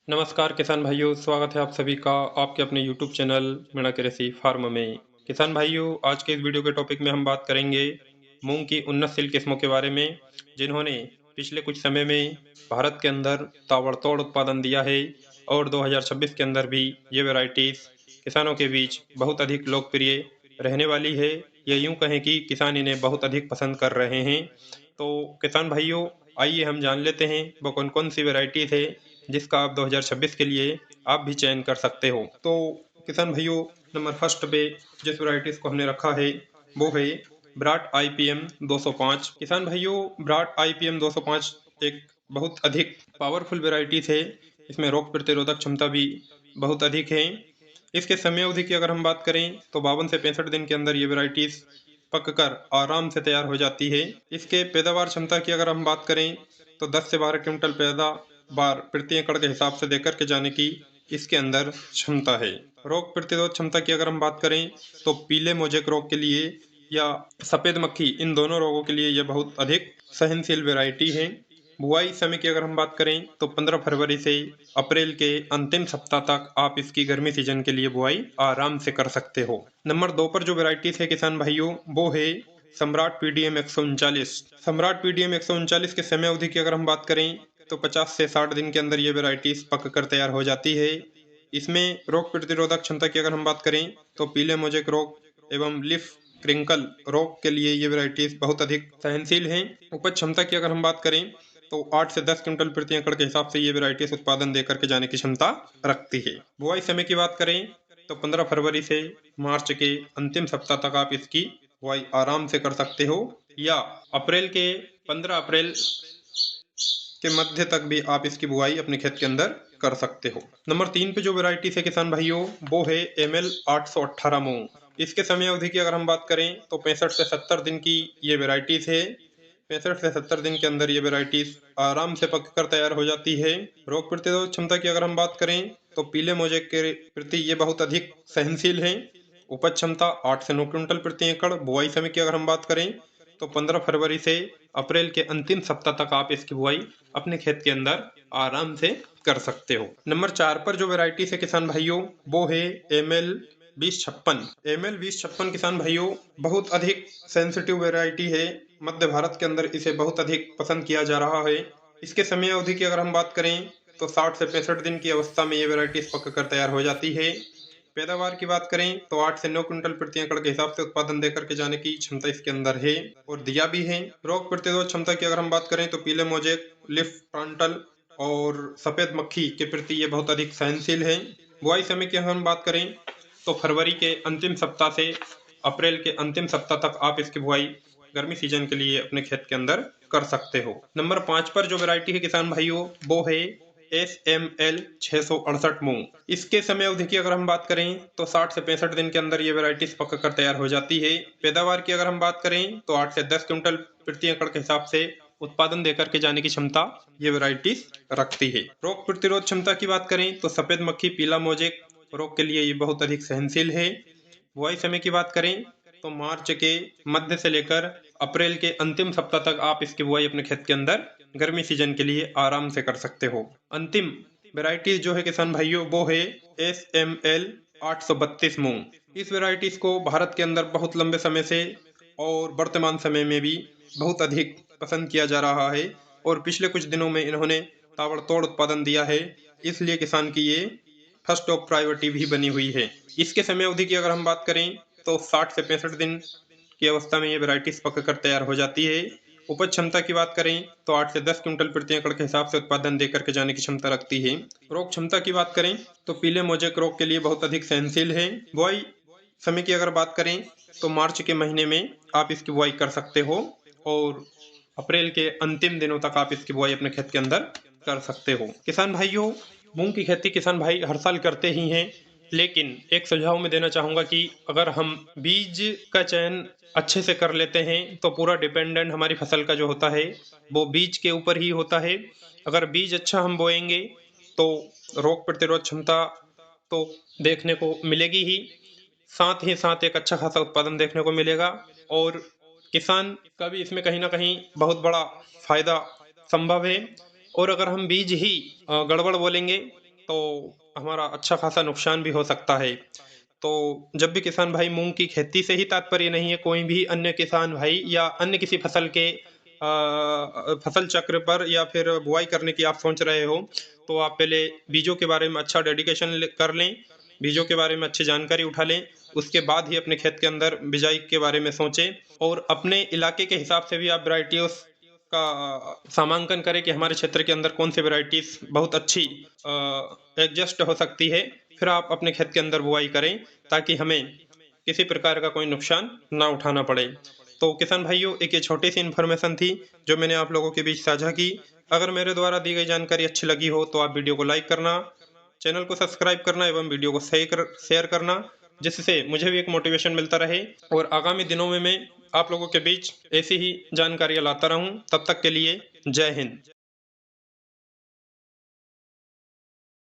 नमस्कार किसान भाइयों, स्वागत है आप सभी का आपके अपने YouTube चैनल मीणा कृषि फार्म में। किसान भाइयों, आज के इस वीडियो के टॉपिक में हम बात करेंगे मूंग की उन्नतशील किस्मों के बारे में, जिन्होंने पिछले कुछ समय में भारत के अंदर ताबड़तोड़ उत्पादन दिया है और 2026 के अंदर भी ये वैरायटीज़ किसानों के बीच बहुत अधिक लोकप्रिय रहने वाली है। ये यूँ कहें कि किसान इन्हें बहुत अधिक पसंद कर रहे हैं। तो किसान भाइयों, आइए हम जान लेते हैं वो कौन कौन सी वैरायटीज़ है जिसका आप 2026 के लिए आप भी चयन कर सकते हो। तो किसान भाइयों, नंबर फर्स्ट पे जिस वैरायटीज़ को हमने रखा है वो है ब्राट IPM 205। किसान भाइयों, ब्राट IPM 205 एक बहुत अधिक पावरफुल वैरायटीज़ है। इसमें रोग प्रतिरोधक क्षमता भी बहुत अधिक है। इसके समय अवधि की अगर हम बात करें तो 52 से 65 दिन के अंदर ये वैरायटीज़ पक कर आराम से तैयार हो जाती है। इसके पैदावार क्षमता की अगर हम बात करें तो 10 से 12 क्विंटल पैदावार प्रति एकड़ के हिसाब से देकर के जाने की इसके अंदर क्षमता है। रोग प्रतिरोध क्षमता की अगर हम बात करें तो पीले मोजेक रोग के लिए या सफ़ेद मक्खी, इन दोनों रोगों के लिए यह बहुत अधिक सहनशील वैरायटी है। बुआई समय की अगर हम बात करें तो 15 फरवरी से अप्रैल के अंतिम सप्ताह तक आप इसकी गर्मी सीजन के लिए बुआई आराम से कर सकते हो। नंबर 2 पर जो वैरायटीज है किसान भाइयों वो है सम्राट PDM 139। सम्राट PDM 139 के समय अवधि की अगर हम बात करें तो 50 से 60 दिन के अंदर ये वैरायटीज पक कर तैयार हो जाती है। इसमें रोग प्रतिरोधक क्षमता की अगर हम बात करें तो पीले मोजेक रोग एवं लिफ क्रिंकल रोग के लिए ये वैरायटीज बहुत अधिक सहनशील हैं। उपज क्षमता की अगर हम बात करें तो 8 से 10 क्विंटल प्रति एकड़ के हिसाब से ये वैरायटीज उत्पादन देकर के जाने की क्षमता रखती है। बुआई समय की बात करें तो 15 फरवरी से मार्च के अंतिम सप्ताह तक आप इसकी बुआई आराम से कर सकते हो, या अप्रैल के 15 अप्रैल के मध्य तक भी आप इसकी बुआई अपने खेत के अंदर कर सकते हो। नंबर 3 पे जो वैरायटी है किसान भाइयों वो है ML 818 मूंग। इसके समय अवधि की अगर हम बात करें तो 65 से 70 दिन की ये वैरायटीज है। 65 से 70 दिन के अंदर ये वैरायटीज आराम से पक कर तैयार हो जाती है। रोग प्रतिरोधक क्षमता की अगर हम बात करें तो पीले मोजेक के प्रति ये बहुत अधिक सहनशील है। उपज क्षमता 8 से 9 क्विंटल प्रति एकड़। बुआई समय की अगर हम बात करें तो 15 फरवरी से अप्रैल के अंतिम सप्ताह तक आप इसकी बुआई अपने खेत के अंदर आराम से कर सकते हो। नंबर 4 पर जो वैरायटी है किसान भाइयों वो है ML 2056। ML 2056 किसान भाइयों बहुत अधिक सेंसिटिव वैरायटी है। मध्य भारत के अंदर इसे बहुत अधिक पसंद किया जा रहा है। इसके समय अवधि की अगर हम बात करें तो 60 से 65 दिन की अवस्था में ये वैरायटीज पक कर तैयार हो जाती है। पैदावार की बात करें तो 8 से 9 क्विंटल प्रति एकड़ के हिसाब से उत्पादन देकर के जाने की क्षमता इसके अंदर है और दिया भी है। रोग प्रतिरोध क्षमता की अगर हम बात करें तो पीले मोजेक, लिफ फ्रंटल और सफेद मक्खी के प्रति ये बहुत अधिक सहनशील है। बुआई समय की अगर हम बात करें तो फरवरी के अंतिम सप्ताह से अप्रैल के अंतिम सप्ताह तक आप इसकी बुआई गर्मी सीजन के लिए अपने खेत के अंदर कर सकते हो। नंबर 5 पर जो वैरायटी है किसान भाइयों वो है SML 668 मूंग। इसके समय अवधि की अगर हम बात करें तो 60 से 65 दिन के अंदर ये वैरायटीज पक कर तैयार हो जाती है। पैदावार की अगर हम बात करें तो 8 से 10 क्विंटल प्रति एकड़ के हिसाब से उत्पादन देकर के जाने की क्षमता ये वैरायटीज रखती है। रोग प्रतिरोध क्षमता की बात करें तो सफेद मक्खी, पीला मोजेक रोग के लिए ये बहुत अधिक सहनशील है। बुआई समय की बात करें तो मार्च के मध्य से लेकर अप्रैल के अंतिम सप्ताह तक आप इसकी बुआई अपने खेत के अंदर गर्मी सीजन के लिए आराम से कर सकते हो। अंतिम वैरायटी जो है किसान भाइयों वो है SML 832 मूंग। इस वैरायटीज को भारत के अंदर बहुत लंबे समय से और वर्तमान समय में भी बहुत अधिक पसंद किया जा रहा है और पिछले कुछ दिनों में इन्होंने ताबड़तोड़ उत्पादन दिया है, इसलिए किसान की ये फर्स्ट ऑफ प्रायोरिटी भी बनी हुई है। इसके समय अवधि की अगर हम बात करें तो 60 से 65 दिन की अवस्था में ये वैरायटीज पक कर तैयार हो जाती है। उपज क्षमता की बात करें तो 8 से 10 क्विंटल प्रति एकड़ के हिसाब से उत्पादन देकर के जाने की क्षमता रखती है। रोग क्षमता की बात करें तो पीले मोजेक रोग के लिए बहुत अधिक सहनशील है। बुआई समय की अगर बात करें तो मार्च के महीने में आप इसकी बुआई कर सकते हो और अप्रैल के अंतिम दिनों तक आप इसकी बुआई अपने खेत के अंदर कर सकते हो। किसान भाइयों, मूंग की खेती किसान भाई हर साल करते ही हैं, लेकिन एक सुझाव मैं देना चाहूँगा कि अगर हम बीज का चयन अच्छे से कर लेते हैं तो पूरा डिपेंडेंट हमारी फसल का जो होता है वो बीज के ऊपर ही होता है। अगर बीज अच्छा हम बोएंगे तो रोग प्रतिरोध क्षमता तो देखने को मिलेगी ही, साथ ही साथ एक अच्छा खासा उत्पादन देखने को मिलेगा और किसान का भी इसमें कहीं ना कहीं बहुत बड़ा फायदा संभव है। और अगर हम बीज ही गड़बड़ बोलेंगे तो हमारा अच्छा खासा नुकसान भी हो सकता है। तो जब भी किसान भाई मूँग की खेती से ही तात्पर्य नहीं है, कोई भी अन्य किसान भाई या अन्य किसी फसल के फसल चक्र पर या फिर बुआई करने की आप सोच रहे हो, तो आप पहले बीजों के बारे में अच्छा डेडिकेशन कर लें, बीजों के बारे में अच्छी जानकारी उठा लें, उसके बाद ही अपने खेत के अंदर बिजाई के बारे में सोचें और अपने इलाके के हिसाब से भी आप वैरायटियों का नामांकन करें कि हमारे क्षेत्र के अंदर कौन सी वैरायटीज बहुत अच्छी एडजस्ट हो सकती है। फिर आप अपने खेत के अंदर बुआई करें ताकि हमें किसी प्रकार का कोई नुकसान ना उठाना पड़े। तो किसान भाइयों, एक ये छोटी सी इन्फॉर्मेशन थी जो मैंने आप लोगों के बीच साझा की। अगर मेरे द्वारा दी गई जानकारी अच्छी लगी हो तो आप वीडियो को लाइक करना, चैनल को सब्सक्राइब करना एवं वीडियो को शेयर करना, जिससे मुझे भी एक मोटिवेशन मिलता रहे और आगामी दिनों में मैं आप लोगों के बीच ऐसी ही जानकारियाँ लाता रहूं। तब तक के लिए जय हिंद।